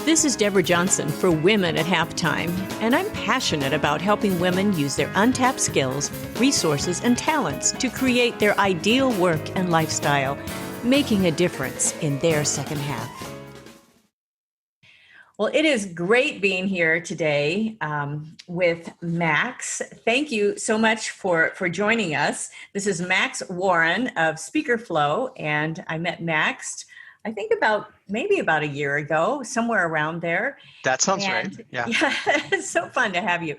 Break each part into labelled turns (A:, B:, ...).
A: This is Deborah Johnson for Women at Halftime, and I'm passionate about helping women use their untapped skills, resources, and talents to create their ideal work and lifestyle, making a difference in their second half. Well, it is great being here today with Max. Thank you so much for joining us. This is Max Warren of Speakerflow, and I met Max, I think maybe about a year ago, somewhere around there.
B: That sounds right. Yeah,
A: it's so fun to have you.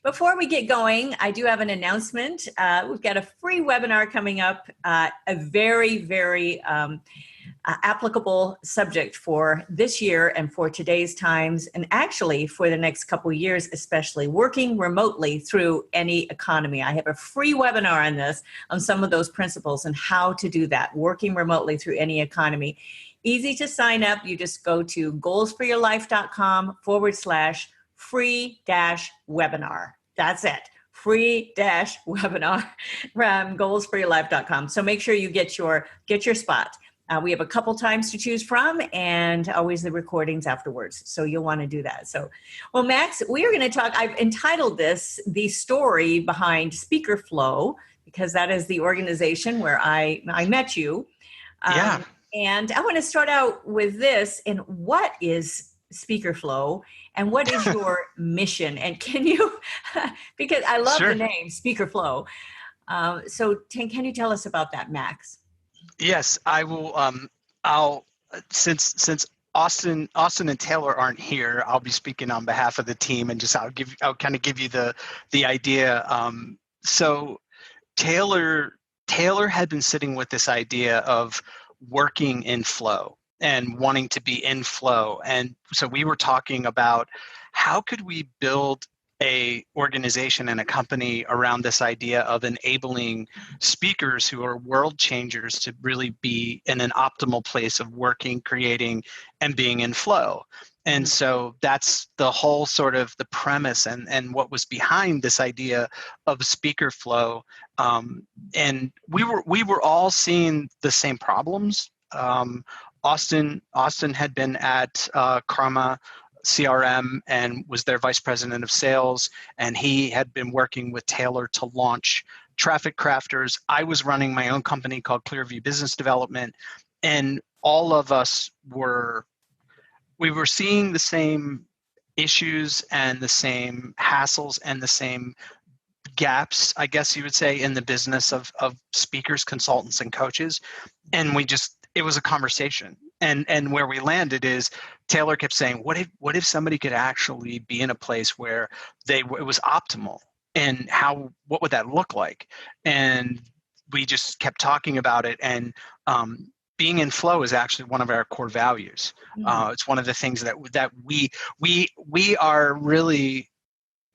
A: Before we get going, I do have an announcement. We've got a free webinar coming up, a very, very applicable subject for this year and for today's times, and actually for the next couple of years, especially working remotely through any economy. I have a free webinar on this, on some of those principles and how to do that, working remotely through any economy. Easy to sign up. You just go to goalsforyourlife.com/free-webinar. That's it. Free-webinar from goalsforyourlife.com. So make sure you get your spot. We have a couple times to choose from, and always the recordings afterwards. So you'll want to do that. So, well, Max, we are going to talk. I've entitled this "The Story Behind Speakerflow," because that is the organization where I met you.
B: Yeah.
A: And I want to start out with this: and what is Speakerflow, and what is your mission? And can you, because I love the name Speakerflow. So can you tell us about that, Max?
B: Yes, I will. Since Austin and Taylor aren't here, I'll be speaking on behalf of the team, and I'll kind of give you the idea. So Taylor had been sitting with this idea of working in flow and wanting to be in flow, and so we were talking about how could we build a organization and a company around this idea of enabling speakers who are world changers to really be in an optimal place of working, creating, and being in flow. And so that's the whole sort of the premise and what was behind this idea of speaker flow. And we were all seeing the same problems. Austin had been at Karma CRM and was their vice president of sales, and he had been working with Taylor to launch Traffic Crafters. I was running my own company called Clearview Business Development, and all of us were seeing the same issues and the same hassles and the same gaps, I guess you would say, in the business of speakers, consultants, and coaches. And it was a conversation. And where we landed is Taylor kept saying, what if somebody could actually be in a place where it was optimal, and what would that look like? And we just kept talking about it. And being in flow is actually one of our core values. It's one of the things that we are really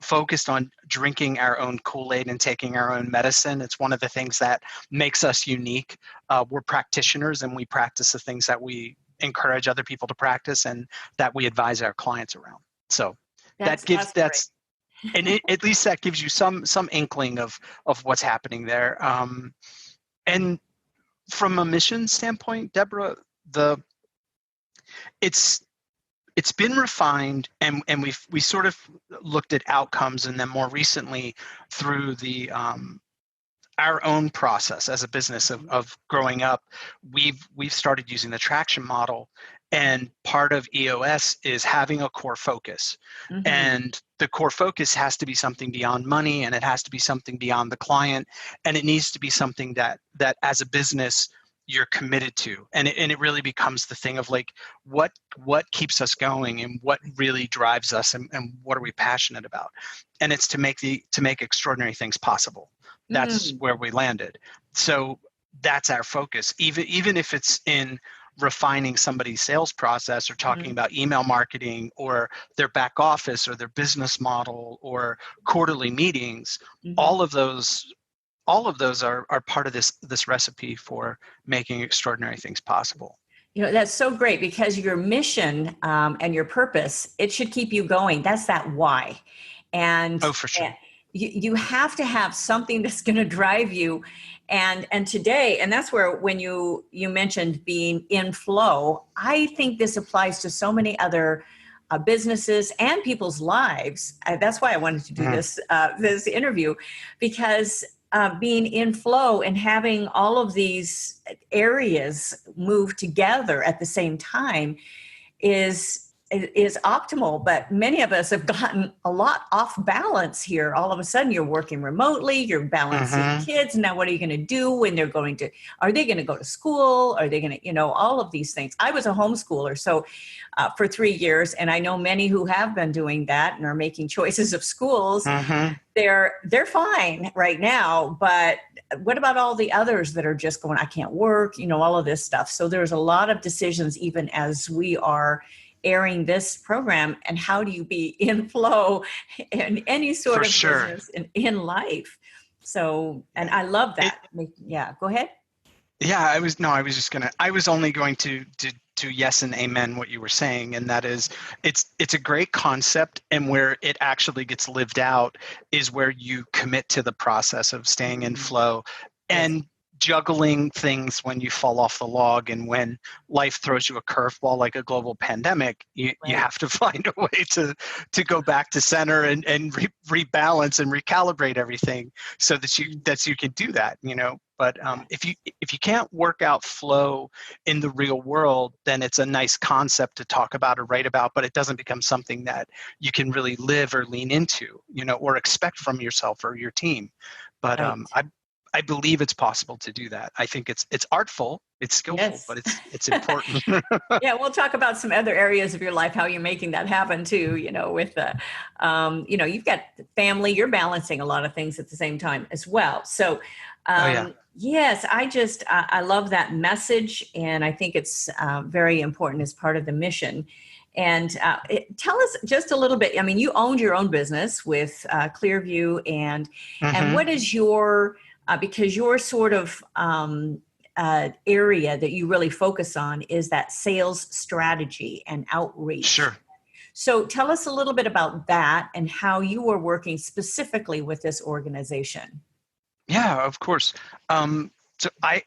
B: focused on drinking our own Kool-Aid and taking our own medicine. It's one of the things that makes us unique. We're practitioners, and we practice the things that we encourage other people to practice and that we advise our clients around. So at least that gives you some inkling of what's happening there. And from a mission standpoint, Deborah, it's been refined, and we sort of looked at outcomes, and then more recently through the our own process as a business of growing up, we've started using the traction model, and part of EOS is having a core focus. And the core focus has to be something beyond money, and it has to be something beyond the client, and it needs to be something that as a business you're committed to, and it really becomes the thing of like what keeps us going and what really drives us, and what are we passionate about, and it's to make extraordinary things possible. That's where we landed. So that's our focus, even if it's in refining somebody's sales process or talking about email marketing or their back office or their business model or quarterly meetings. All of those are part of this recipe for making extraordinary things possible.
A: You know, that's so great, because your mission and your purpose, it should keep you going. That's that why. And
B: oh, for sure.
A: you have to have something that's going to drive you. And today, and that's where, when you mentioned being in flow, I think this applies to so many other businesses and people's lives. That's why I wanted to do this interview, because being in flow and having all of these areas move together at the same time is optimal. But many of us have gotten a lot off balance here. All of a sudden you're working remotely, you're balancing kids. Now what are you going to do when they're going to, are they going to go to school? Are they going to, all of these things. I was a homeschooler, so for 3 years, and I know many who have been doing that and are making choices of schools. They're fine right now, but what about all the others that are just going, I can't work, all of this stuff. So there's a lot of decisions, even as we are airing this program, and how do you be in flow in any sort of business in life. So, and I love that. Yeah, go ahead.
B: Yeah, I was only going to yes and amen what you were saying. And that is, it's a great concept, and where it actually gets lived out is where you commit to the process of staying in flow and juggling things when you fall off the log, and when life throws you a curveball like a global pandemic, you have to find a way to go back to center and rebalance and recalibrate everything so that you can do that, But if you can't work out flow in the real world, then it's a nice concept to talk about or write about, but it doesn't become something that you can really live or lean into, or expect from yourself or your team. But I believe it's possible to do that. I think it's artful, it's skillful, but it's important.
A: Yeah, we'll talk about some other areas of your life, how you're making that happen too, with you've got family, you're balancing a lot of things at the same time as well. So yes, I love that message, and I think it's very important as part of the mission. And tell us just a little bit. I mean, you owned your own business with Clearview, and what is your because your sort of area that you really focus on is that sales strategy and outreach.
B: Sure.
A: So tell us a little bit about that and how you were working specifically with this organization.
B: Yeah, of course. So I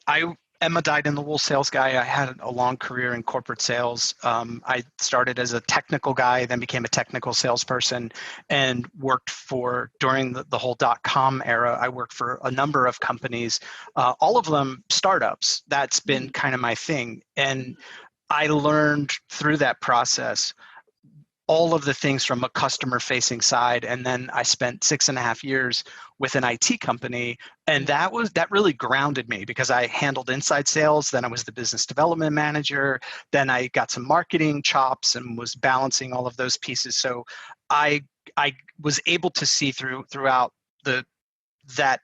B: am a dyed-in-the-wool sales guy. I had a long career in corporate sales. I started as a technical guy, then became a technical salesperson, and worked during the whole .com era, I worked for a number of companies, all of them startups. That's been kind of my thing. And I learned through that process all of the things from a customer-facing side. And then I spent 6.5 years with an IT company, and that really grounded me, because I handled inside sales, then I was the business development manager, then I got some marketing chops and was balancing all of those pieces. So I was able to see throughout that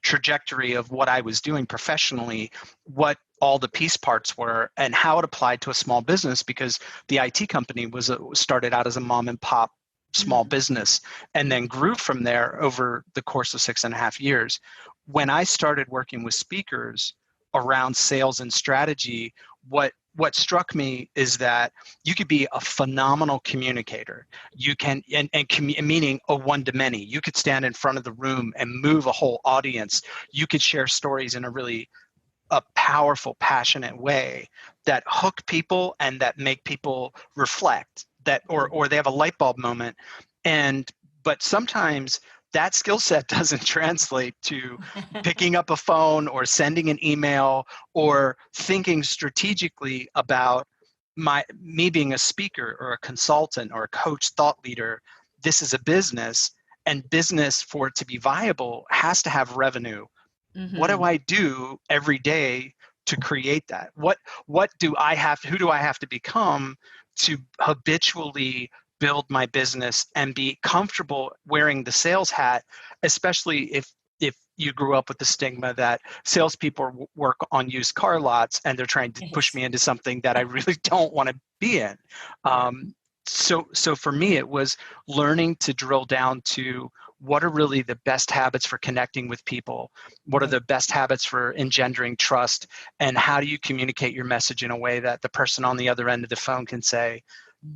B: trajectory of what I was doing professionally, what all the piece parts were and how it applied to a small business, because the IT company started out as a mom and pop small business and then grew from there over the course of 6.5 years. When I started working with speakers around sales and strategy, what struck me is that you could be a phenomenal communicator. You can, meaning a one-to-many. You could stand in front of the room and move a whole audience. You could share stories in a powerful, passionate way that hook people and that make people reflect, that or they have a light bulb moment. But sometimes that skill set doesn't translate to picking up a phone or sending an email or thinking strategically about me being a speaker or a consultant or a coach, thought leader. This is a business, and business, for it to be viable, has to have revenue. What do I do every day to create that? Who do I have to become to habitually build my business and be comfortable wearing the sales hat, especially if you grew up with the stigma that salespeople work on used car lots and they're trying to push me into something that I really don't want to be in. So for me, it was learning to drill down to what are really the best habits for connecting with people? What are the best habits for engendering trust? And how do you communicate your message in a way that the person on the other end of the phone can say,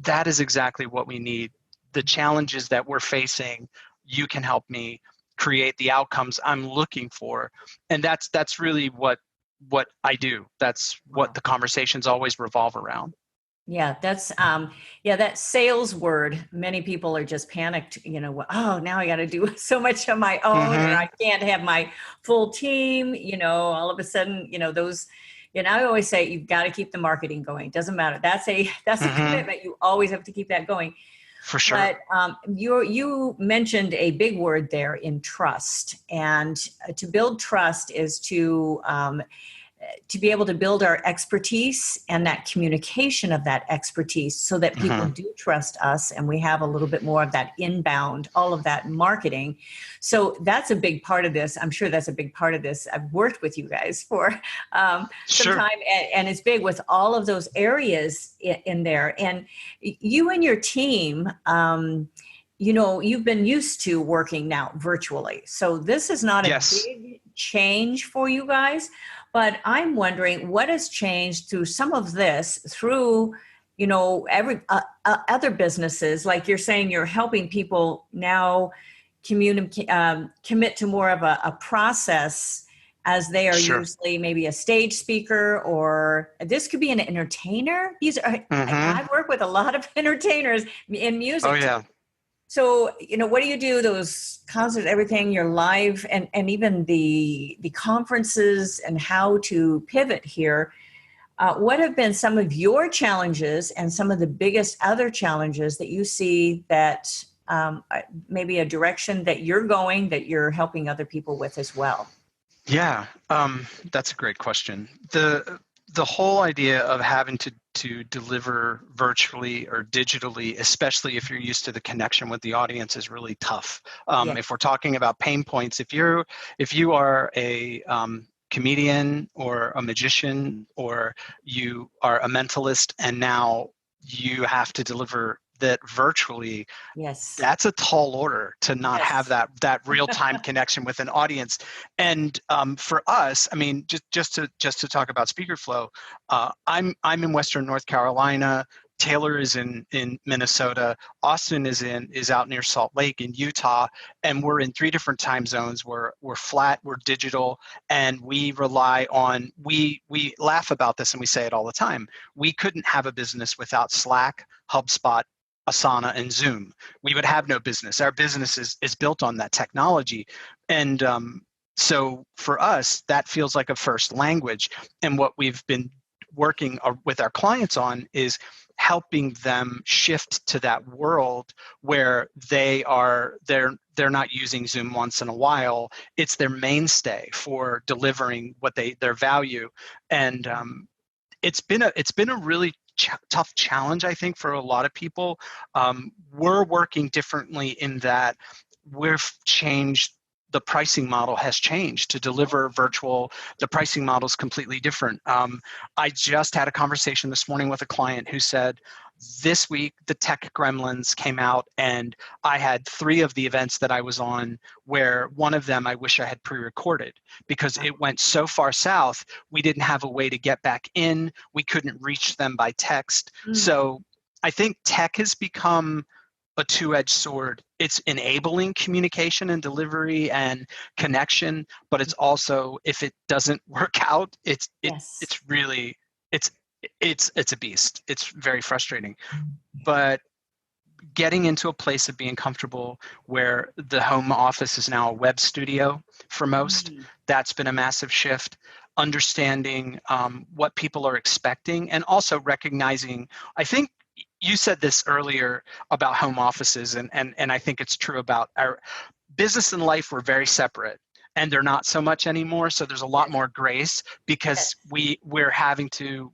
B: that is exactly what we need. The challenges that we're facing, you can help me create the outcomes I'm looking for. And that's really what I do. That's what
A: Wow.
B: the conversations always revolve around.
A: Yeah, that's that sales word. Many people are just panicked, oh, now I got to do so much on my own, or
B: Mm-hmm.
A: I can't have my full team, all of a sudden, those, I always say you've got to keep the marketing going. Doesn't matter. That's a
B: Mm-hmm.
A: commitment. You always have to keep that going.
B: For sure.
A: But you mentioned a big word there in trust, and to build trust is to be able to build our expertise and that communication of that expertise so that people
B: Mm-hmm.
A: do trust us, and we have a little bit more of that inbound, all of that marketing. So that's a big part of this. I'm sure that's a big part of this. I've worked with you guys for some
B: Sure.
A: time, and it's big with all of those areas in there. And you and your team, you've been used to working now virtually. So this is not a
B: Yes.
A: big change for you guys, but I'm wondering what has changed through some of this, through, every other businesses, like you're saying, you're helping people now commit to more of a process, as they are
B: Sure.
A: usually maybe a stage speaker, or this could be an entertainer.
B: Mm-hmm.
A: I work with a lot of entertainers in
B: Oh
A: music.
B: yeah.
A: So, what do you do? Those concerts, everything, you're live, and even the conferences, and how to pivot here. What have been some of your challenges, and some of the biggest other challenges that you see, that maybe a direction that you're going, that you're helping other people with as well?
B: Yeah, that's a great question. The whole idea of having to deliver virtually or digitally, especially if you're used to the connection with the audience, is really tough.
A: Yeah.
B: If we're talking about pain points, if you are a comedian or a magician, or you are a mentalist, and now you have to deliver that virtually,
A: Yes.
B: that's a tall order to not have
A: Yes.
B: that real time connection with an audience. And for us, I mean, just to talk about Speakerflow, I'm in Western North Carolina. Taylor is in Minnesota. Austin is out near Salt Lake in Utah, and we're in 3 different time zones. We're flat, we're digital, and we rely on we laugh about this and we say it all the time. We couldn't have a business without Slack, HubSpot, Asana, and Zoom. We would have no business. Our business is built on that technology. And so for us, that feels like a first language. And what we've been working with our clients on is helping them shift to that world where they're not using Zoom once in a while. It's their mainstay for delivering what their value. And it's been a really tough challenge, I think, for a lot of people. We're working differently in that we've changed. The pricing model has changed to deliver virtual. The pricing model is completely different. I just had a conversation this morning with a client who said, this week the tech gremlins came out, and I had 3 of the events that I was on where one of them I wish I had pre-recorded, because it went so far south, we didn't have a way to get back in. We couldn't reach them by text. So I think tech has become a two-edged sword. It's enabling communication and delivery and connection, but it's also, if it doesn't work out, it's
A: Yes.
B: really it's it's a beast. It's very frustrating. But getting into a place of being comfortable where the home office is now a web studio for most, that's been a massive shift. Understanding what people are expecting, and also recognizing, I think you said this earlier about home offices, and I think it's true about our business and life. We're very separate, and they're not so much anymore. So there's a lot
A: Yes.
B: more grace, because
A: Yes.
B: we're having to,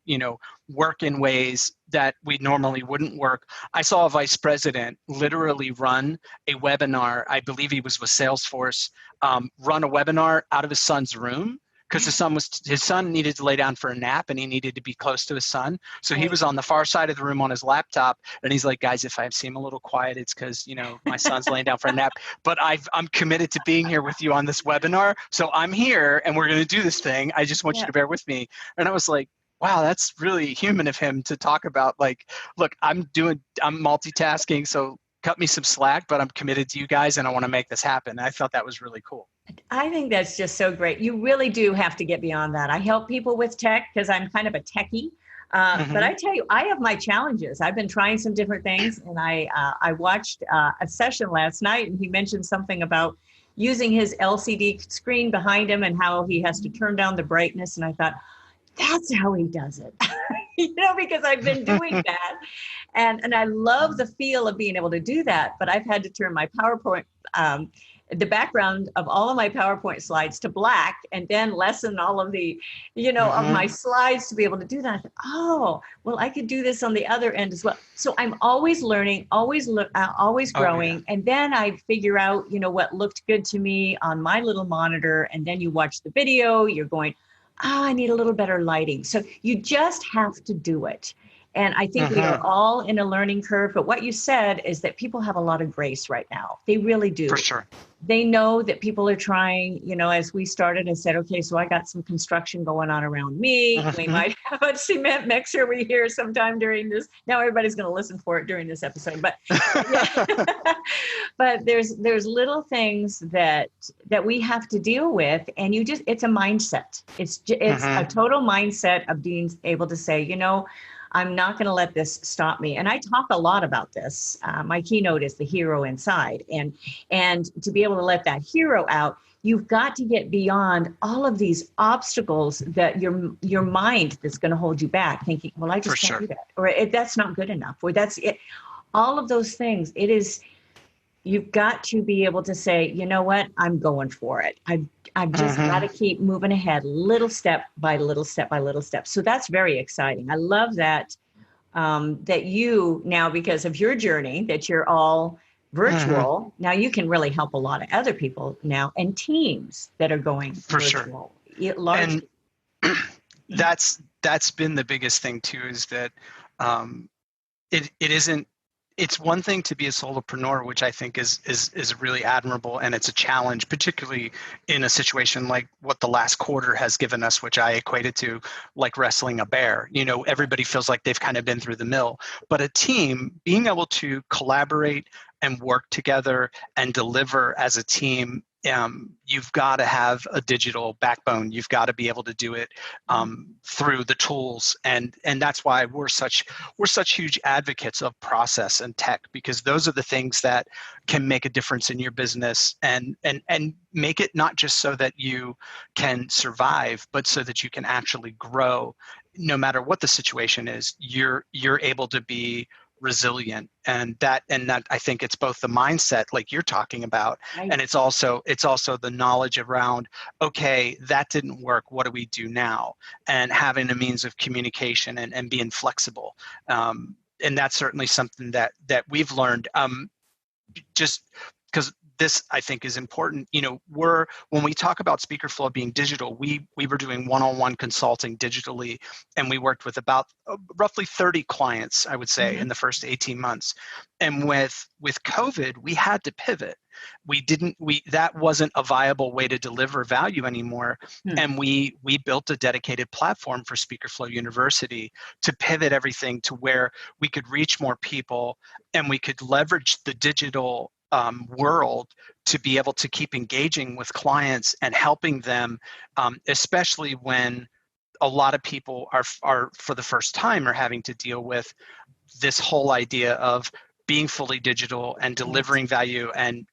B: work in ways that we normally wouldn't work. I saw a vice president literally run a webinar. I believe he was with Salesforce, run a webinar out of his son's room, because his son needed to lay down for a nap, and he needed to be close to his son. So he
A: Right.
B: was on the far side of the room on his laptop, and he's like, guys, if I seem a little quiet, it's because, my son's laying down for a nap, but I'm committed to being here with you on this webinar. So I'm here, and we're going to do this thing. I just want you
A: Yeah.
B: to bear with me. And I was like, wow, that's really human of him to talk about, like, look, I'm multitasking. So cut me some slack, but I'm committed to you guys and I want to make this happen. I thought that was really cool.
A: I think that's just so great. You really do have to get beyond that. I help people with tech because I'm kind of a techie. But I tell you, I have my challenges. I've been trying some different things, and I watched a session last night, and he mentioned something about using his LCD screen behind him and how he has to turn down the brightness. And I thought, that's how he does it, because I've been doing that, and I love the feel of being able to do that. But I've had to turn my PowerPoint. The background of all of my PowerPoint slides to black, and then lessen all of the, of my slides to be able to do that. I thought, oh, well, I could do this on the other end as well. So I'm always learning, always growing. And then I figure out, what looked good to me on my little monitor. And then you watch the video, you're going, I need a little better lighting. So you just have to do it. And I think we are all in a learning curve. But what you said is that people have a lot of grace right now. They really do.
B: For sure.
A: They know that people are trying, as we started and said, okay, so I got some construction going on around me. We might have a cement mixer we hear sometime during this. Now everybody's going to listen for it during this episode. But but there's little things that we have to deal with. And it's a mindset. It's a total mindset of being able to say, I'm not going to let this stop me. And I talk a lot about this. My keynote is the hero inside. And to be able to let that hero out, you've got to get beyond all of these obstacles that your mind that's going to hold you back, thinking, well, I just can't do that. Or that's not good enough. Or that's it. All of those things. You've got to be able to say, you know what, I'm going for it. I've just got to keep moving ahead, little step by little step by little step. So that's very exciting. I love that, that you now, because of your journey, that you're all virtual. Now you can really help a lot of other people now, and teams that are going
B: for
A: virtual.
B: Sure. And that's been the biggest thing too, is that it isn't. It's one thing to be a solopreneur, which I think is really admirable, and it's a challenge, particularly in a situation like what the last quarter has given us, which I equated to like wrestling a bear. Everybody feels like they've kind of been through the mill, but a team, being able to collaborate and work together and deliver as a team, you've got to have a digital backbone. You've got to be able to do it through the tools, and that's why we're such huge advocates of process and tech, because those are the things that can make a difference in your business and make it not just so that you can survive, but so that you can actually grow. No matter what the situation is, you're able to be resilient, and that I think it's both the mindset like you're talking about, right, and it's also the knowledge around, okay, that didn't work, what do we do now, and having a means of communication and being flexible, and that's certainly something that we've learned, just because this, I think, is important. When we talk about Speakerflow being digital, we were doing one-on-one consulting digitally, and we worked with about roughly 30 clients, I would say, in the first 18 months. And with COVID, we had to pivot. That wasn't a viable way to deliver value anymore. And we built a dedicated platform for Speakerflow University to pivot everything to where we could reach more people, and we could leverage the digital world to be able to keep engaging with clients and helping them, especially when a lot of people are for the first time are having to deal with this whole idea of being fully digital and delivering value and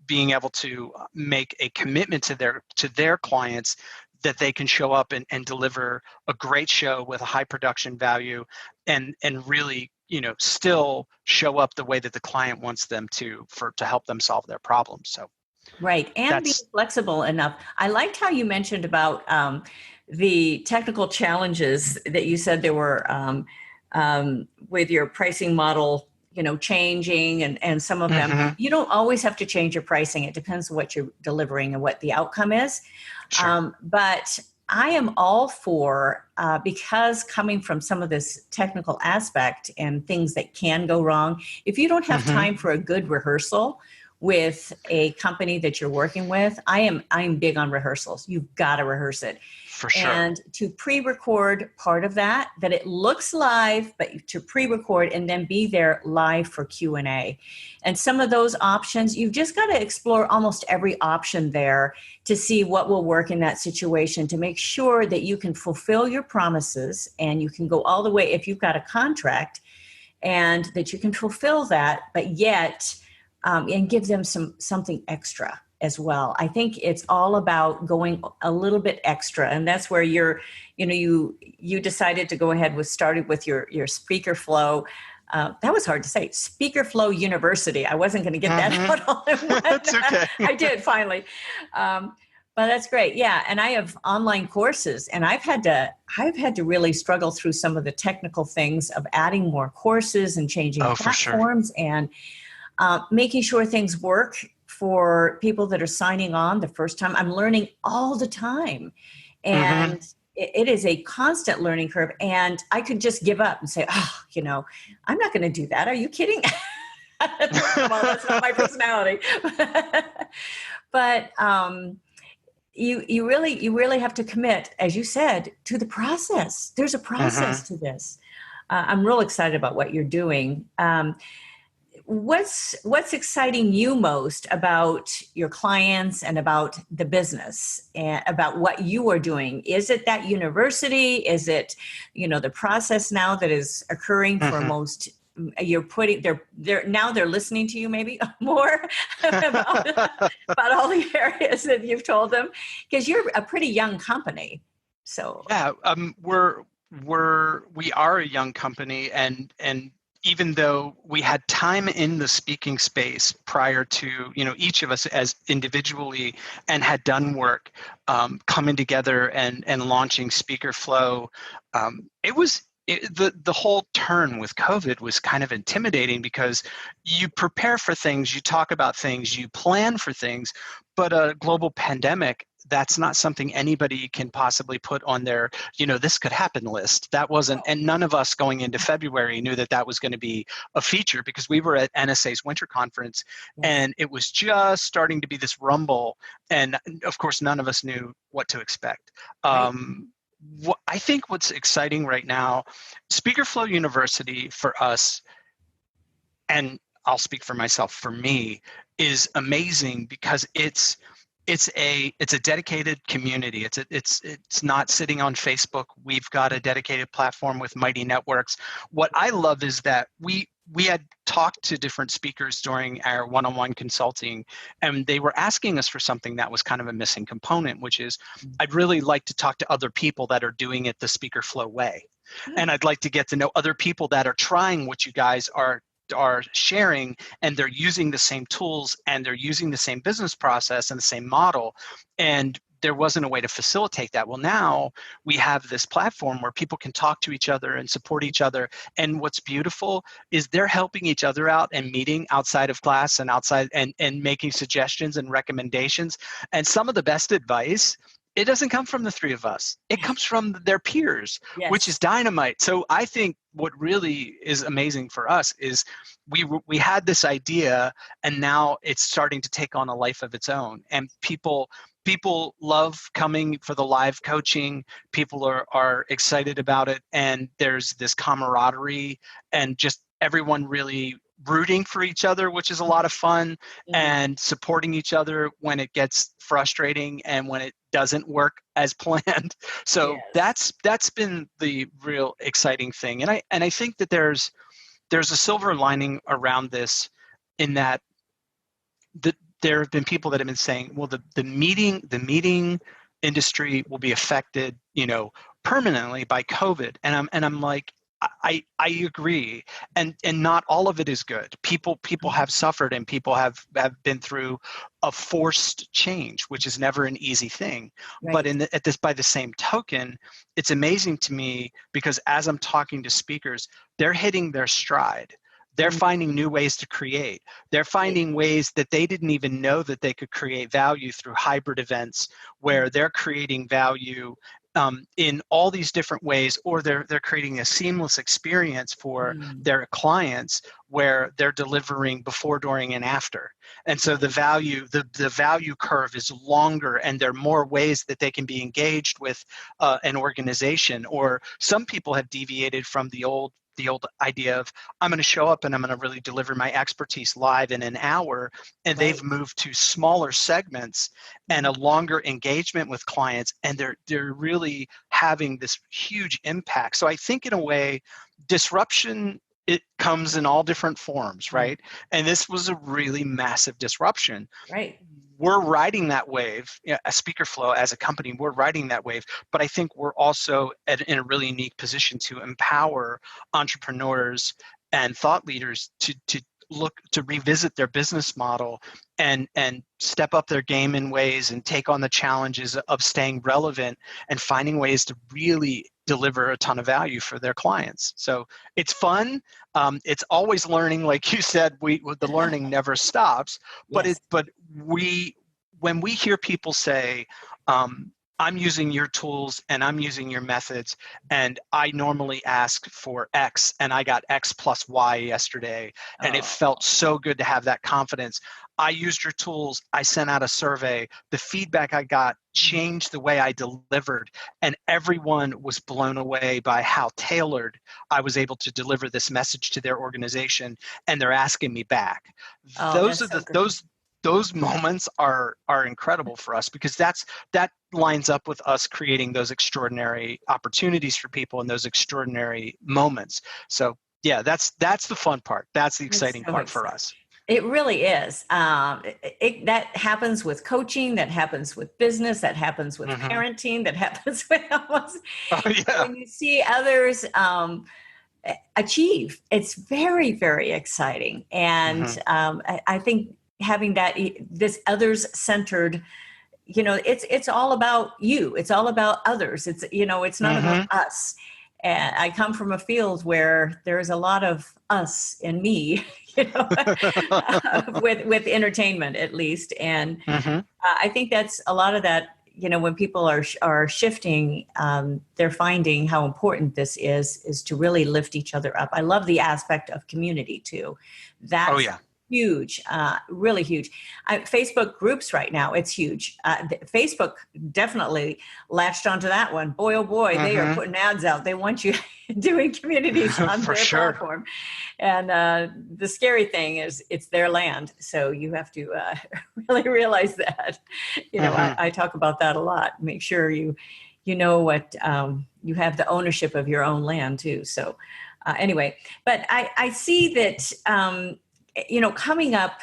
B: being able to make a commitment to their clients that they can show up and deliver a great show with a high production value and really still show up the way that the client wants them to help them solve their problems. So
A: right, and be flexible enough. I liked how you mentioned about the technical challenges that you said there were with your pricing model, changing and some of them. You don't always have to change your pricing. It depends on what you're delivering and what the outcome is. Sure. But I am all for, because coming from some of this technical aspect and things that can go wrong, if you don't have time for a good rehearsal, with a company that you're working with, I'm big on rehearsals. You've got to rehearse it.
B: For sure.
A: And to pre-record part of that it looks live, but to pre-record and then be there live for Q&A. And some of those options, you've just got to explore almost every option there to see what will work in that situation, to make sure that you can fulfill your promises and you can go all the way if you've got a contract, and that you can fulfill that, but yet and give them something extra as well. I think it's all about going a little bit extra, and that's where you decided to go ahead with started with your Speakerflow. That was hard to say. Speakerflow University. I wasn't going to get that out all in one.
B: That's okay.
A: I did finally. But that's great. Yeah. And I have online courses, and I've had to really struggle through some of the technical things of adding more courses and changing platforms and making sure things work for people that are signing on the first time. I'm learning all the time, and it is a constant learning curve. And I could just give up and say, I'm not going to do that. Are you kidding? Well, that's not my personality. But you really have to commit, as you said, to the process. There's a process to this. I'm real excited about what you're doing. What's exciting you most about your clients and about the business and about what you are doing? Is it that university? Is it, the process now that is occurring for most? You're putting they're listening to you maybe more about all the areas that you've told them, because you're a pretty young company. So
B: yeah, we are a young company, and even though we had time in the speaking space prior to, each of us as individually and had done work coming together and launching Speakerflow, the whole turn with COVID was kind of intimidating, because you prepare for things, you talk about things, you plan for things, but a global pandemic, that's not something anybody can possibly put on their, this could happen list. That wasn't, and none of us going into February knew that was going to be a feature, because we were at NSA's winter conference and it was just starting to be this rumble. And of course, none of us knew what to expect. I think what's exciting right now, Speakerflow University for us, and I'll speak for myself, for me, is amazing because it's a dedicated community. It's not sitting on Facebook. We've got a dedicated platform with Mighty Networks. What I love is that we had talked to different speakers during our one-on-one consulting, and they were asking us for something that was kind of a missing component, which is I'd really like to talk to other people that are doing it the Speakerflow way. And I'd like to get to know other people that are trying what you guys are sharing, and they're using the same tools and they're using the same business process and the same model. And there wasn't a way to facilitate that. Well, now we have this platform where people can talk to each other and support each other. And what's beautiful is they're helping each other out and meeting outside of class and outside and making suggestions and recommendations. And some of the best advice, it doesn't come from the three of us. It comes from their peers, which is dynamite. So I think what really is amazing for us is we had this idea, and now it's starting to take on a life of its own. And people love coming for the live coaching. People are excited about it. And there's this camaraderie and just everyone really rooting for each other, which is a lot of fun, and supporting each other when it gets frustrating and when it doesn't work as planned. So that's been the real exciting thing. And I think that there's a silver lining around this, in that there have been people that have been saying, well, the meeting industry will be affected, permanently by COVID. And I'm like, I agree, and not all of it is good. People have suffered, and people have been through a forced change, which is never an easy thing. But by the same token, it's amazing to me, because as I'm talking to speakers, they're hitting their stride. They're finding new ways to create. They're finding ways that they didn't even know that they could create value through hybrid events, where they're creating value in all these different ways, or they're creating a seamless experience for
A: Mm.
B: their clients where they're delivering before, during, and after. And so the value curve is longer, and there are more ways that they can be engaged with an organization. Or some people have deviated from the old idea of, I'm going to show up and I'm going to really deliver my expertise live in an hour, and they've
A: Right.
B: moved to smaller segments and a longer engagement with clients, and they're really having this huge impact. So I think in a way, disruption, it comes in all different forms,
A: Mm.
B: right? And this was a really massive disruption.
A: Right.
B: We're riding that wave, as Speakerflow as a company, we're riding that wave, but I think we're also in a really unique position to empower entrepreneurs and thought leaders to look to revisit their business model and step up their game in ways and take on the challenges of staying relevant and finding ways to really deliver a ton of value for their clients. So it's fun. It's always learning, like you said. The learning never stops.
A: Yes.
B: But when we hear people say, I'm using your tools and I'm using your methods, and I normally ask for X and I got X plus Y yesterday, and it
A: Oh.
B: felt so good to have that confidence. I used your tools. I sent out a survey. The feedback I got changed the way I delivered, and everyone was blown away by how tailored I was able to deliver this message to their organization, and they're asking me back.
A: Oh,
B: Those
A: that's
B: are
A: so
B: the
A: great.
B: those moments are incredible for us, because that lines up with us creating those extraordinary opportunities for people in those extraordinary moments. So yeah, that's the fun part. That's the
A: That's
B: exciting
A: so
B: part for
A: exciting.
B: us.
A: It really is. That happens with coaching, that happens with business, that happens with
B: Hmm.
A: parenting, that happens with almost
B: Oh yeah.
A: when you see others achieve. It's very, very exciting. And
B: Hmm.
A: I think having this others centered, it's all about you. It's all about others. It's not about
B: Hmm.
A: us. And I come from a field where there's a lot of us in me, you know, with entertainment at least. And
B: Hmm.
A: I think that's a lot of that. When people are shifting, they're finding how important this is to really lift each other up. I love the aspect of community too.
B: Oh
A: That's
B: yeah.
A: huge, really huge. Facebook groups right now, it's huge. Facebook definitely latched onto that one. Boy, oh boy, they are
B: Hmm.
A: putting ads out. They want you doing communities on
B: For
A: their
B: sure.
A: platform. And the scary thing is it's their land. So you have to really realize that.
B: Hmm.
A: I talk about that a lot. Make sure you know what you have the ownership of your own land too. So anyway, but I see that, coming up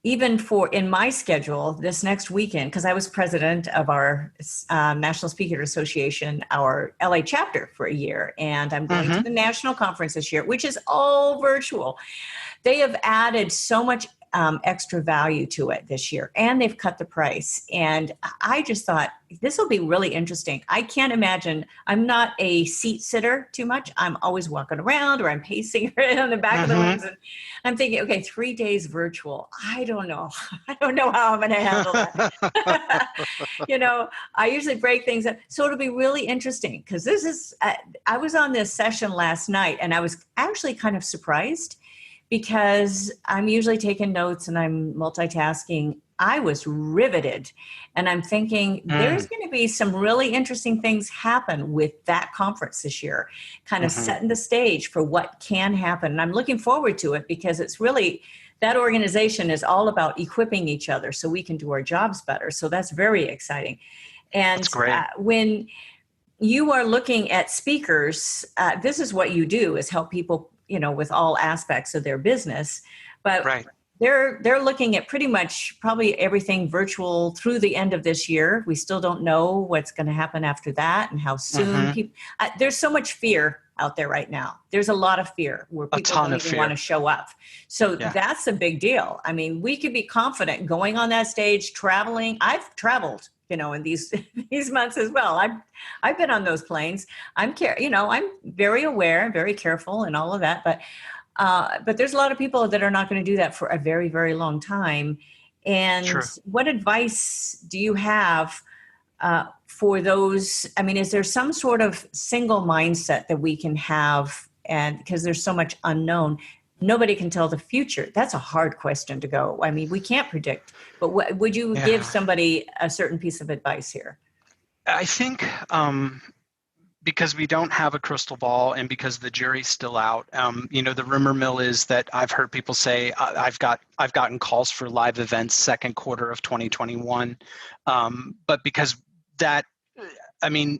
A: even in my schedule this next weekend, because I was president of our National Speaker Association, our LA chapter for a year, and I'm going to
B: Hmm.
A: the national conference this year, which is all virtual. They have added so much extra value to it this year, and they've cut the price. And I just thought this will be really interesting. I can't imagine. I'm not a seat sitter too much. I'm always walking around, or I'm pacing around on the back of the
B: Hmm.
A: rooms, and I'm thinking, okay, 3 days virtual. I don't know. I don't know how I'm going to handle that. I usually break things up. So it'll be really interesting because I was on this session last night, and I was actually kind of surprised because I'm usually taking notes and I'm multitasking. I was riveted, and I'm thinking there's
B: Mm.
A: going to be some really interesting things happen with that conference this year, kind of
B: Hmm.
A: setting the stage for what can happen. And I'm looking forward to it because it's really, that organization is all about equipping each other so we can do our jobs better. So that's very exciting.
B: That's
A: And
B: great.
A: when you are looking at speakers, this is what you do, is help people, with all aspects of their business. But
B: Right.
A: they're looking at pretty much probably everything virtual through the end of this year. We still don't know what's going to happen after that and how soon
B: Hmm.
A: people. There's so much fear out there right now. There's a lot of fear where
B: A
A: people
B: ton
A: don't
B: of
A: even want to
B: fear.
A: show up. So
B: Yeah.
A: that's a big deal. I mean, we could be confident going on that stage, traveling. I've traveled, in these these months as well. I've been on those planes. I'm very aware, very careful, and all of that. But there's a lot of people that are not going to do that for a very, very long time. And
B: True.
A: what advice do you have for those? I mean, is there some sort of single mindset that we can have? And because there's so much unknown, nobody can tell the future. That's a hard question to go. I mean, we can't predict, but would you give
B: Yeah.
A: somebody a certain piece of advice here?
B: I think because we don't have a crystal ball and because the jury's still out, the rumor mill is that I've heard people say I've gotten calls for live events second quarter of 2021, but because that, I mean,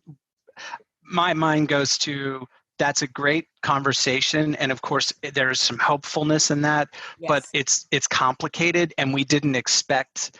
B: my mind goes to that's a great conversation, and of course there's some hopefulness in that, but
A: Yes.
B: it's complicated, and we didn't expect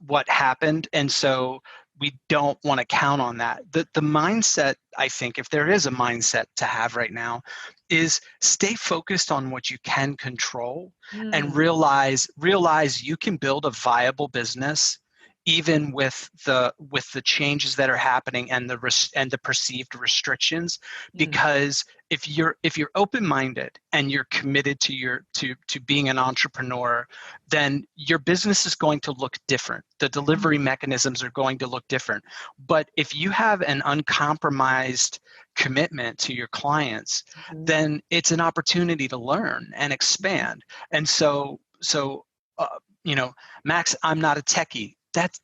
B: what happened, and so we don't want to count on that. The mindset, I think, if there is a mindset to have right now, is stay focused on what you can control and
A: Mm,
B: realize you can build a viable business even with the changes that are happening and the perceived restrictions,
A: mm,
B: because if you're open-minded and you're committed to being an entrepreneur, then your business is going to look different. The delivery
A: mm,
B: mechanisms are going to look different. But if you have an uncompromised commitment to your clients,
A: mm.
B: then it's an opportunity to learn and expand. And uh, Max, I'm not a techie.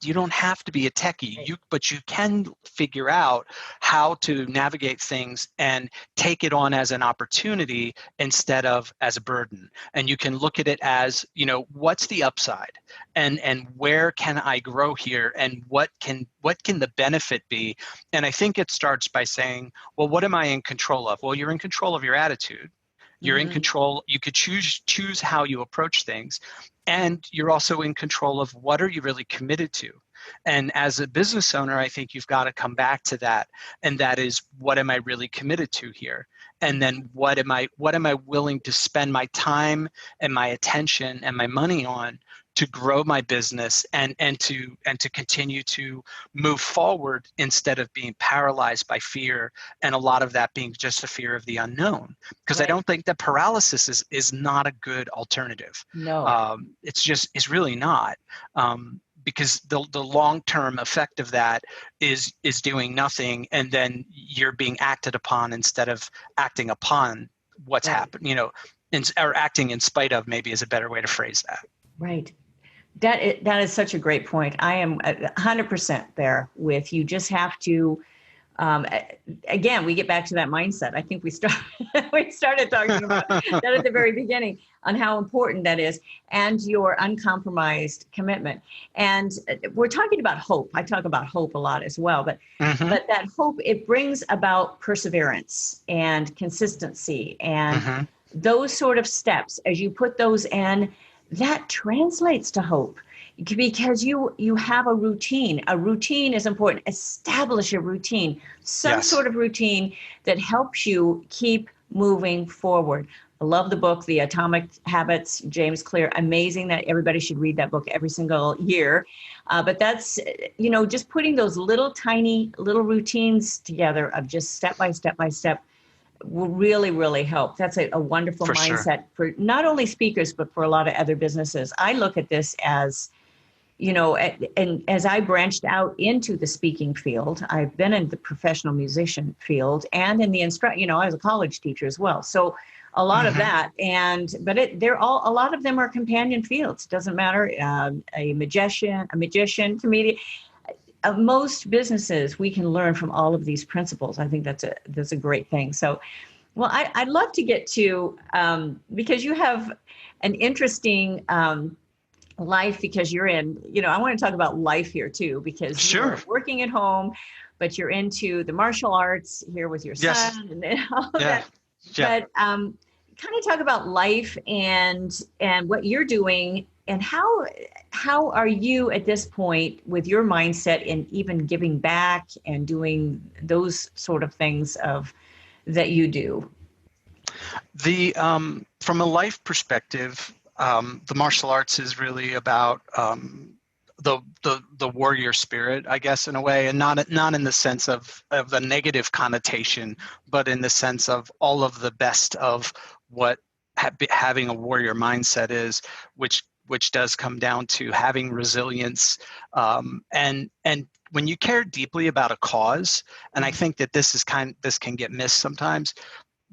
B: You don't have to be a techie,
A: Right.
B: but you can figure out how to navigate things and take it on as an opportunity instead of as a burden. And you can look at it as, what's the upside, and where can I grow here, and what can the benefit be? And I think it starts by saying, well, what am I in control of? Well, you're in control of your attitude. You're in
A: Mhm.
B: control. You could choose how you approach things, and you're also in control of what are you really committed to. And as a business owner, I think you've got to come back to that, and that is, what am I really committed to here? And then what am I willing to spend my time and my attention and my money on to grow my business and to continue to move forward instead of being paralyzed by fear, and a lot of that being just a fear of the unknown, because I
A: Right.
B: don't think that paralysis is not a good alternative.
A: No.
B: It's really not, because the long-term effect of that is doing nothing, and then you're being acted upon instead of acting upon what's
A: Right.
B: happened, or acting in spite of, maybe, is a better way to phrase that.
A: Right. That is such a great point. I am 100% there with you. Just have to, um, again, we get back to that mindset. I think we started talking about that at the very beginning on how important that is, and your uncompromised commitment. And we're talking about hope. I talk about hope a lot as well, but
B: Hmm.
A: but that hope, it brings about perseverance and consistency and
B: Hmm.
A: those sort of steps. As you put those in, that translates to hope, because you have a routine. A routine is important. Establish a routine, some
B: Yes.
A: sort of routine that helps you keep moving forward. I love the book, The Atomic Habits, James Clear. Amazing that everybody should read that book every single year. But that's, just putting those little tiny little routines together of just step by step will really, really help. That's a wonderful
B: For sure.
A: mindset for not only speakers, but for a lot of other businesses. I look at this as, and as I branched out into the speaking field, I've been in the professional musician field and in the I was a college teacher as well. So a lot of
B: Hmm.
A: that, they're all, a lot of them are companion fields. It doesn't matter. A magician, comedian, most businesses, we can learn from all of these principles. I think that's a great thing. So, well, I'd love to get to, because you have an interesting life, because you're in, I want to talk about life here too, because you
B: Sure.
A: are working at home, but you're into the martial arts here with your
B: Yes.
A: son and all of
B: Yeah.
A: that.
B: Yeah.
A: But kind of talk about life and what you're doing, and how are you at this point with your mindset in even giving back and doing those sort of things of that you do.
B: The From a life perspective, the martial arts is really about the warrior spirit, I guess, in a way, and not in the sense of the negative connotation, but in the sense of all of the best of what having a warrior mindset is, which which does come down to having resilience, and when you care deeply about a cause, and I think that this can get missed sometimes.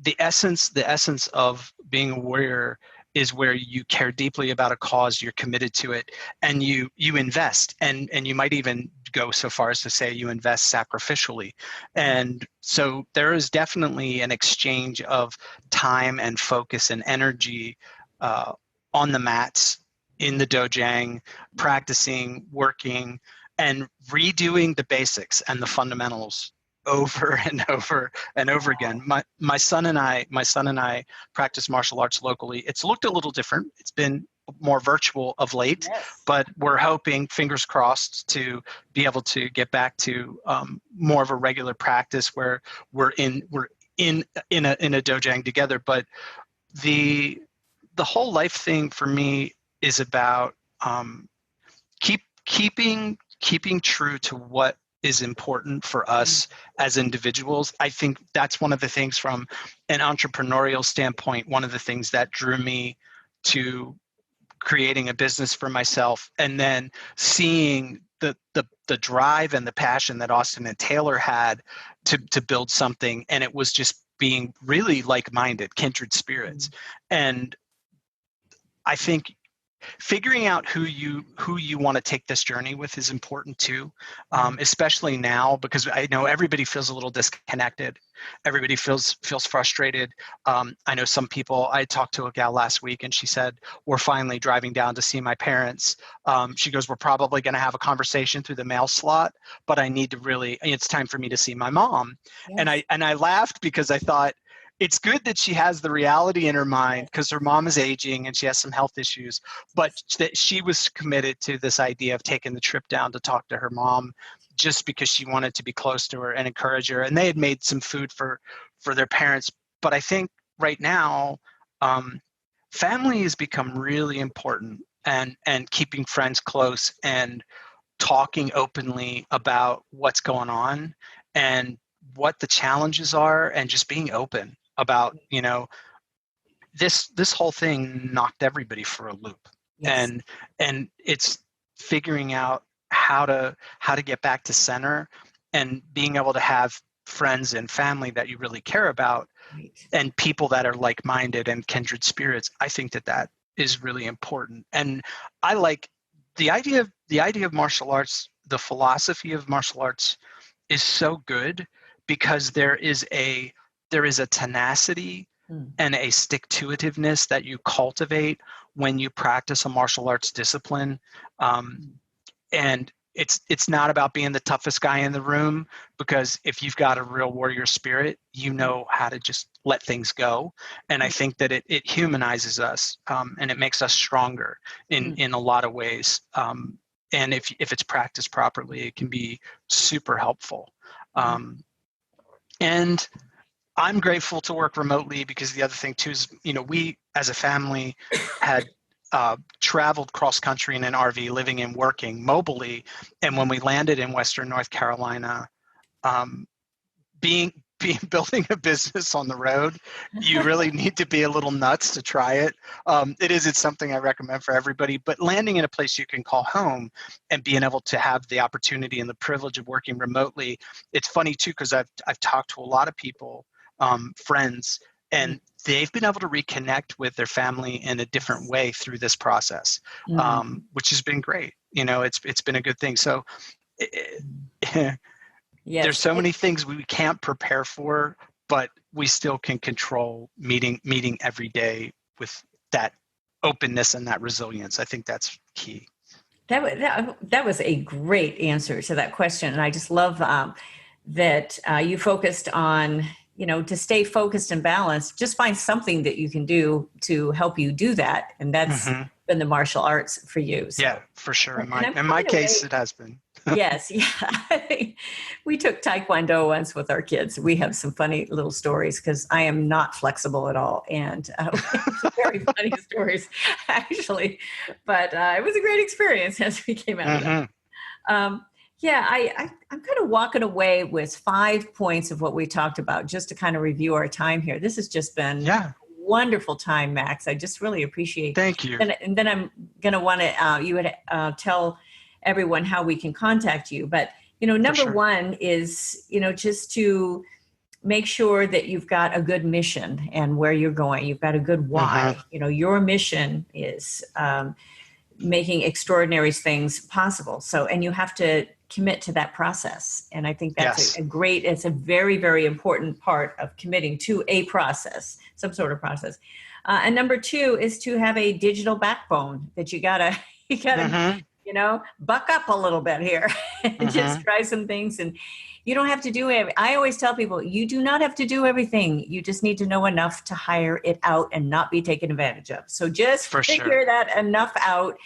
B: The essence of being a warrior is where you care deeply about a cause, you're committed to it, and you invest, and you might even go so far as to say you invest sacrificially. And so there is definitely an exchange of time and focus and energy on the mats, in the dojang, practicing, working, and redoing the basics and the fundamentals over and over and over again. My son and I practice martial arts locally. It's looked a little different. It's been more virtual of late, but we're hoping, fingers crossed, to be able to get back to more of a regular practice where we're in a dojang together. But the whole life thing for me is about keeping true to what is important for us as individuals. I think that's one of the things from an entrepreneurial standpoint, one of the things that drew me to creating a business for myself, and then seeing the drive and the passion that Austin and Taylor had to build something. And it was just being really like-minded, kindred spirits. And I think figuring out who you want to take this journey with is important too, especially now, because I know everybody feels a little disconnected. Everybody feels frustrated. I know some people. I talked to a gal last week, and she said, "We're finally driving down to see my parents." She goes, "We're probably going to have a conversation through the mail slot, but I need to really. It's time for me to see my mom." Yes. And I laughed because I thought, it's good that she has the reality in her mind, because her mom is aging and she has some health issues, but that she was committed to this idea of taking the trip down to talk to her mom just because she wanted to be close to her and encourage her. And they had made some food for their parents. But I think right now, family has become really important, and keeping friends close and talking openly about what's going on and what the challenges are, and just being open about, this whole thing knocked everybody for a loop. Yes. And it's figuring out how to get back to center, and being able to have friends and family that you really care about, right, and people that are like-minded and kindred spirits. I think that is really important. And I like the idea of martial arts. The philosophy of martial arts is so good, because there is a tenacity and a stick-to-itiveness that you cultivate when you practice a martial arts discipline. And it's not about being the toughest guy in the room, because if you've got a real warrior spirit, you know how to just let things go. And I think that it humanizes us, and it makes us stronger in a lot of ways. And if it's practiced properly, it can be super helpful. And I'm grateful to work remotely, because the other thing too is, we as a family had traveled cross country in an RV, living and working mobily. And when we landed in Western North Carolina, building a business on the road, you really need to be a little nuts to try it. It's something I recommend for everybody, but landing in a place you can call home and being able to have the opportunity and the privilege of working remotely. It's funny too, because I've talked to a lot of people, friends, and they've been able to reconnect with their family in a different way through this process, which has been great. It's been a good thing. So yes. There's so many things we can't prepare for, but we still can control meeting every day with that openness and that resilience. I think that's key.
A: That was a great answer to that question. And I just love that you focused on, to stay focused and balanced, just find something that you can do to help you do that. And that's been the martial arts for you. So.
B: Yeah, for sure. In my case, it has been.
A: Yes. Yeah. We took Taekwondo once with our kids. We have some funny little stories, because I am not flexible at all. And we have some very funny stories, actually. But it was a great experience as we came out of that. I'm kind of walking away with 5 points of what we talked about, just to kind of review our time here. This has just been wonderful time, Max. I just really appreciate.
B: Thank you.
A: And then I'm going to want to, you would tell everyone how we can contact you. But, number one is, just to make sure that you've got a good mission and where you're going. You've got a good why. Your mission is making extraordinary things possible. So, and you have to commit to that process. And I think that's it's a very, very important part of committing to a process, some sort of process. And number two is to have a digital backbone that you gotta, buck up a little bit here and just try some things. And you don't have to do it. I always tell people, you do not have to do everything. You just need to know enough to hire it out and not be taken advantage of. So just figure that enough out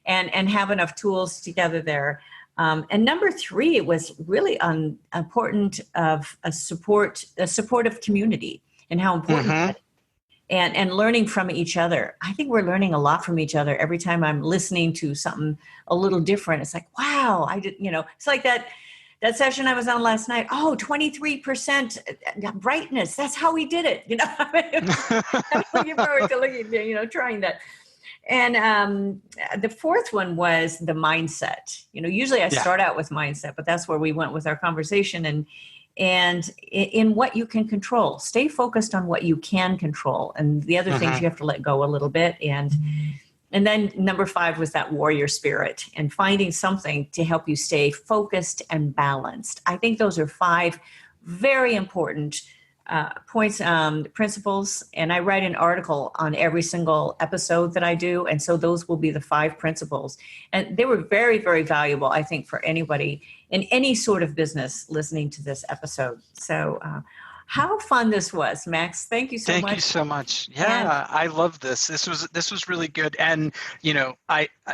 A: and have enough tools together there. And number three, it was really important of a supportive community and how important that is. And learning from each other. I think we're learning a lot from each other. Every time I'm listening to something a little different, it's like, wow, it's like that session I was on last night. Oh, 23% brightness. That's how we did it. I'm looking forward to trying that. And the fourth one was the mindset. Usually I start out with mindset, but that's where we went with our conversation. And in what you can control, stay focused on what you can control. And the other things you have to let go a little bit. And then number five was that warrior spirit and finding something to help you stay focused and balanced. I think those are five very important points, principles. And I write an article on every single episode that I do. And so those will be the five principles. And they were very, very valuable, I think, for anybody in any sort of business listening to this episode. So how fun this was, Max. Thank you so much.
B: Thank you so much. Yeah, I love this. This was really good. And,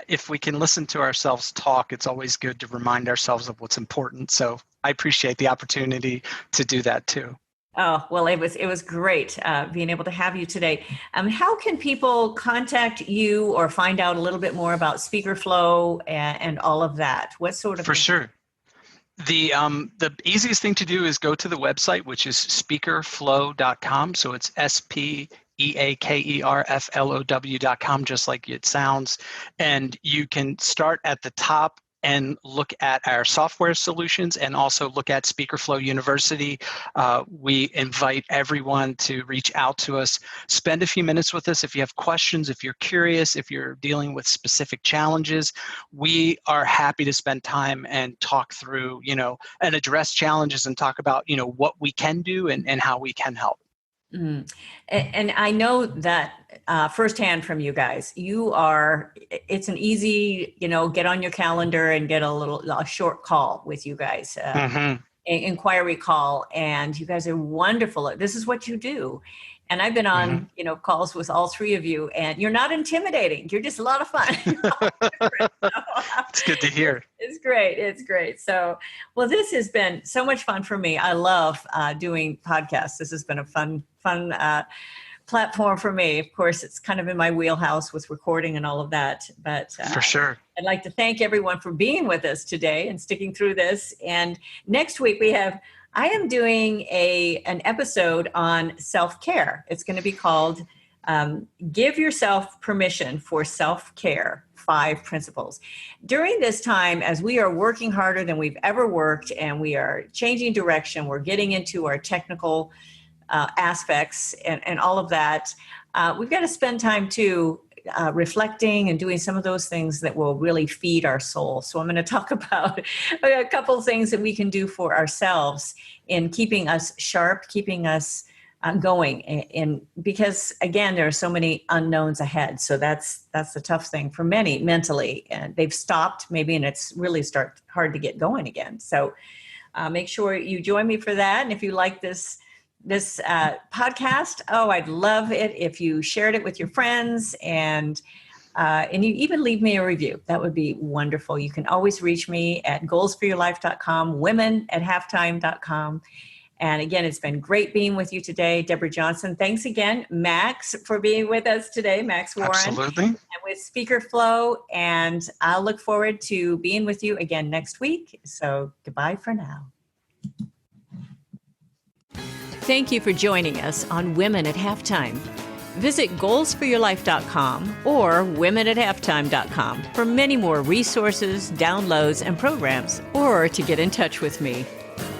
B: if we can listen to ourselves talk, it's always good to remind ourselves of what's important. So I appreciate the opportunity to do that too.
A: Oh, well, it was great being able to have you today. How can people contact you or find out a little bit more about Speakerflow and all of that? What sort of...
B: For sure. The easiest thing to do is go to the website, which is speakerflow.com. So it's SPEAKERFLOW.com, just like it sounds. And you can start at the top and look at our software solutions and also look at Speakerflow University. We invite everyone to reach out to us, spend a few minutes with us. If you have questions, if you're curious, if you're dealing with specific challenges, we are happy to spend time and talk through, and address challenges and talk about, what we can do and how we can help.
A: Mm. And I know that firsthand from you guys, it's an easy, get on your calendar and get a short call with you guys, inquiry call. And you guys are wonderful. This is what you do. And I've been on, calls with all three of you, and you're not intimidating. You're just a lot of fun.
B: It's good to hear.
A: It's great. It's great. So, well, this has been so much fun for me. I love doing podcasts. This has been a fun platform for me. Of course, it's kind of in my wheelhouse with recording and all of that. But
B: for sure,
A: I'd like to thank everyone for being with us today and sticking through this. And next week I am doing an episode on self-care. It's going to be called Give Yourself Permission for Self-Care, 5 Principles. During this time, as we are working harder than we've ever worked and we are changing direction, we're getting into our technical aspects and all of that, we've got to spend time too reflecting and doing some of those things that will really feed our soul. So I'm going to talk about a couple of things that we can do for ourselves in keeping us sharp, keeping us going. And because again, there are so many unknowns ahead. So that's the tough thing for many mentally, and they've stopped maybe, and it's really hard to get going again. So make sure you join me for that. And if you like this podcast, I'd love it if you shared it with your friends and you even leave me a review. That would be wonderful. You can always reach me at goalsforyourlife.com, women@halftime.com. And again, it's been great being with you today, Deborah Johnson. Thanks again, Max, for being with us today, Max Warren.
B: Absolutely.
A: And with Speakerflow. And I'll look forward to being with you again next week. So goodbye for now. Thank you for joining us on Women at Halftime. Visit goalsforyourlife.com or womenathalftime.com for many more resources, downloads, and programs, or to get in touch with me.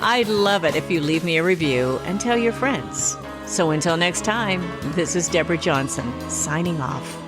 A: I'd love it if you leave me a review and tell your friends. So until next time, this is Deborah Johnson, signing off.